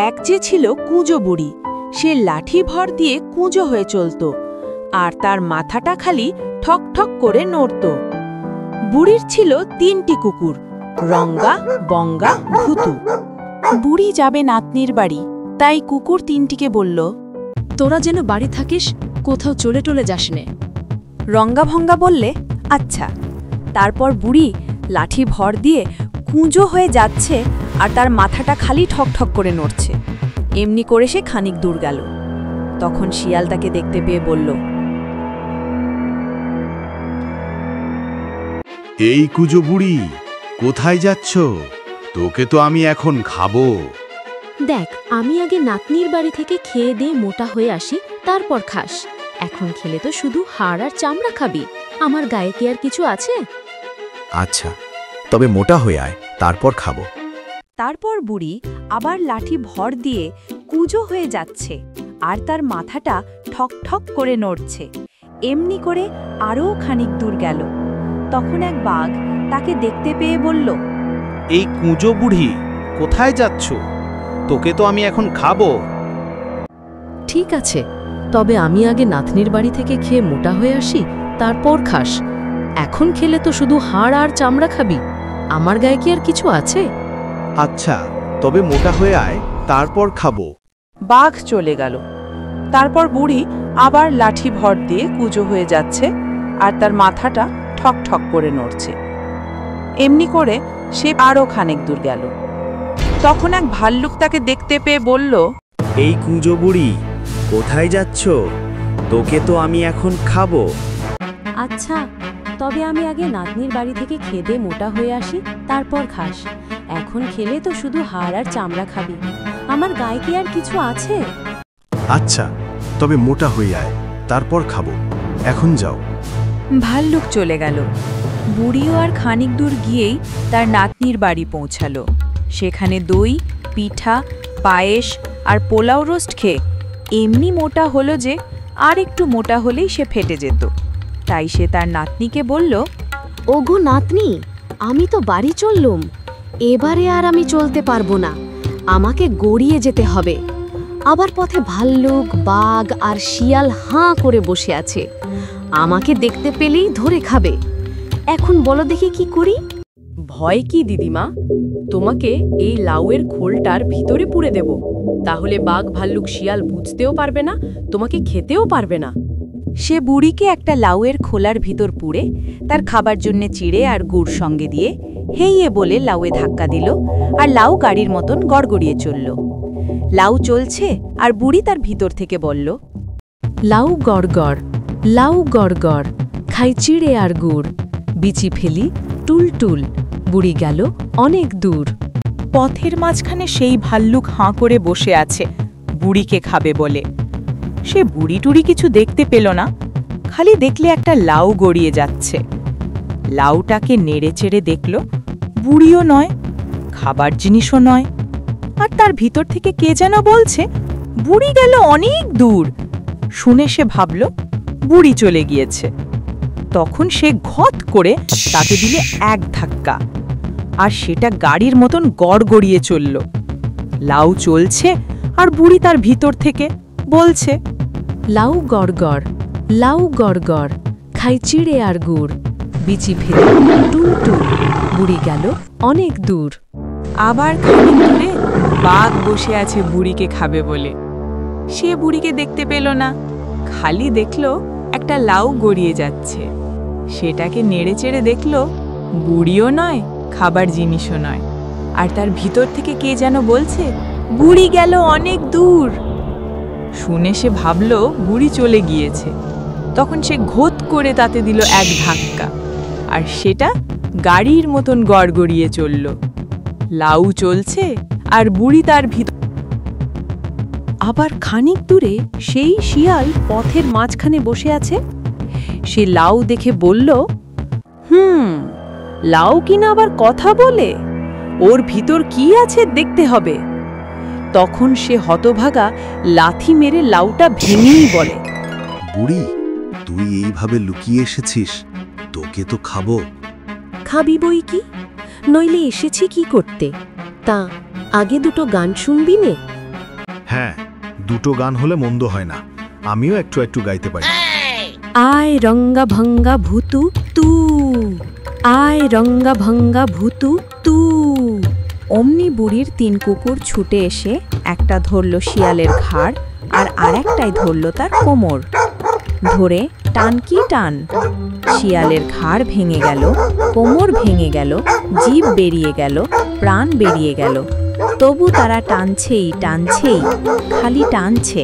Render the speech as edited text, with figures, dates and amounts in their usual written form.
এক যে ছিল কুঁজো বুড়ি, সে লাঠি ভর দিয়ে কুঁজো হয়ে চলত, আর তার মাথাটা খালি ঠক ঠক করে নড়ত। বুড়ির ছিল 3টি কুকুর, রঙ্গা, বঙ্গা, ভুতু। বুড়ি যাবে নাতনির বাড়ি, তাই কুকুর 3টিকে বলল, তোরা যেন বাড়ি থাকিস, কোথাও চলে টলে যাস নে। রঙ্গা ভঙ্গা বললে, আচ্ছা। তারপর বুড়ি লাঠি ভর দিয়ে কুঁজো হয়ে যাচ্ছে, আর তার মাথাটা খালি ঠক ঠক করে নড়ছে। এমনি করে সে খানিক দূর গেল। তখন শিয়াল তাকে দেখতে পেয়ে বলল, এই কুঁজো বুড়ি, কোথায় যাচ্ছ? তোকে তো আমি এখন খাবো। দেখ, আমি আগে নাতনির বাড়ি থেকে খেয়ে দিয়ে মোটা হয়ে আসি, তারপর খাস। এখন খেলে তো শুধু হাড় আর চামড়া খাবি। আমার গায়ে কি আর কিছু আছে? আচ্ছা, তবে মোটা হয়ে আয়, তারপর খাবো। তারপর বুড়ি আবার লাঠি ভর দিয়ে কুঁজো হয়ে যাচ্ছে, আর তার মাথাটা ঠক ঠক করে নড়ছে। এমনি করে আরও খানিক দূর গেল। তখন এক বাঘ তাকে দেখতে পেয়ে বলল, এই কুঁজো বুড়ি, কোথায় যাচ্ছ? তোকে তো আমি এখন খাবো। ঠিক আছে, তবে আমি আগে নাতনির বাড়ি থেকে খেয়ে মোটা হয়ে আসি, তারপর খাস। এখন খেলে তো শুধু হাড় আর চামড়া খাবি। আমার গায়ে কি আর কিছু আছে? আচ্ছা, তবে মোটা হয়ে আয়, তারপর খাবো। বাঘ চলে গেল। তারপর বুড়ি আবার লাঠি ভর দিয়ে কুঁজো হয়ে যাচ্ছে, আর তার মাথাটা ঠক ঠক করে নড়ছে। এমনি করে সে আরও খানিক দূর গেল। তখন এক ভাল্লুক তাকে দেখতে পেয়ে বলল, এই কুঁজো বুড়ি, কোথায় যাচ্ছ? তোকে তো আমি এখন খাবো। আচ্ছা, তবে আমি আগে নাতনির বাড়ি থেকে খেদে মোটা হয়ে আসি, তারপর খাস। এখন খেলে তো শুধু হাড় আর চামড়া খাবি। আমার গায়ে কি আর কিছু আছে? আচ্ছা, তবে মোটা হয়ে আয়, তারপর খাবো। এখন যাও। ভাল্লুক চলে গেল। বুড়িও আর খানিক দূর গিয়েই তার নাতনির বাড়ি পৌঁছালো। সেখানে দই, পিঠা, পায়েস আর পোলাও রোস্ট খেয়ে এমনি মোটা হলো যে আর একটু মোটা হলেই সে ফেটে যেত। তাই সে তার নাতনিকে বলল, ওগো নাতনি, আমি তো বাড়ি চললুম। এবারে আর আমি চলতে পারবো না, আমাকে গড়িয়ে যেতে হবে। আবার পথে ভাল্লুক, বাঘ আর শিয়াল হাঁ করে বসে আছে। আমাকে দেখতে পেলেই ধরে খাবে। এখন বলো দেখি কি করি? ভয় কি দিদিমা? তোমাকে এই লাউয়ের খোলটার ভিতরে পুরে দেব, তাহলে বাঘ, ভাল্লুক, শিয়াল বুঝতেও পারবে না, তোমাকে খেতেও পারবে না। সে বুড়িকে একটা লাউয়ের খোলার ভিতর পুড়ে তার খাবার জন্য চিড়ে আর গুড় সঙ্গে দিয়ে হেইয়ে বলে লাউয়ে ধাক্কা দিল, আর লাউ গাড়ির মতন গড়গড়িয়ে চলল। লাউ চলছে, আর বুড়ি তার ভিতর থেকে বলল, লাউ গড়গড়, লাউ গড়গড়, খাই চিড়ে আর গুড়, বিচি ফেলি টুলটুল, বুড়ি গেল অনেক দূর। পথের মাঝখানে সেই ভাল্লুক হাঁ করে বসে আছে বুড়িকে খাবে বলে। সে বুড়ি টুড়ি কিছু দেখতে পেল না, খালি দেখলে একটা লাউ গড়িয়ে যাচ্ছে। লাউটাকে নেড়ে চেড়ে দেখল, বুড়িও নয়, খাবার জিনিসও নয়, আর তার ভিতর থেকে কে যেন বলছে, বুড়ি গেল অনেক দূর। শুনে সে ভাবল বুড়ি চলে গিয়েছে। তখন সে ঘট করে তাকে দিলে এক ধাক্কা, আর সেটা গাড়ির মতন গড়গড়িয়ে চলল। লাউ চলছে, আর বুড়ি তার ভিতর থেকে বলছে, লাউ গড়গড়, লাউ গড়গড়, খাই চিড়ে আর গুড়, বিচি ফেলে টুলটুল, বুড়ি গেল অনেক দূর। আবার খানিক দূরে বাঘ বসে আছে বুড়িকে খাবে বলে। সে বুড়িকে দেখতে পেল না, খালি দেখল একটা লাউ গড়িয়ে যাচ্ছে। সেটাকে নেড়ে চেড়ে দেখল, বুড়িও নয়, খাবার জিনিসও নয়, আর তার ভিতর থেকে কে যেন বলছে, বুড়ি গেল অনেক দূর। শুনে সে ভাবল বুড়ি চলে গিয়েছে। তখন সে ঘোত করে তাতে দিল এক ধাক্কা, আর সেটা গাড়ির মতন গড়গড়িয়ে চলল। লাউ চলছে, আর বুড়ি তার ভিতর। আবার খানিক দূরে সেই শিয়াল পথের মাঝখানে বসে আছে। সে লাউ দেখে বলল, লাউ কিনা আবার কথা বলে, ওর ভিতর কি আছে দেখতে হবে। তখন সে হতভাগা লাথি মেরে লাউটা ভেঙেই বলে, বুড়ি, তুই এইভাবে লুকিয়ে এসেছিস, তোকে তো খাবো। খাবি বই কি, নইলে এসেছি কি করতে? তা আগে দুটো গান শুনবি নে? হ্যাঁ, দুটো গান হলে মন্দ হয় না। আমিও একটু একটু গাইতে পারি। আয় রঙ্গা ভঙ্গা ভূতু তু, আয় রঙ্গা ভঙ্গা ভূতু তু। অমনি বুড়ির 3 কুকুর ছুটে এসে একটা ধরল শিয়ালের ঘাড় আর আরেকটাই ধরল তার কোমর। ধরে টান কি টান, শিয়ালের ঘাড় ভেঙে গেল, কোমর ভেঙে গেল, জিভ বেরিয়ে গেল, প্রাণ বেরিয়ে গেল। তবু তারা টানছেই টানছেই, খালি টানছে।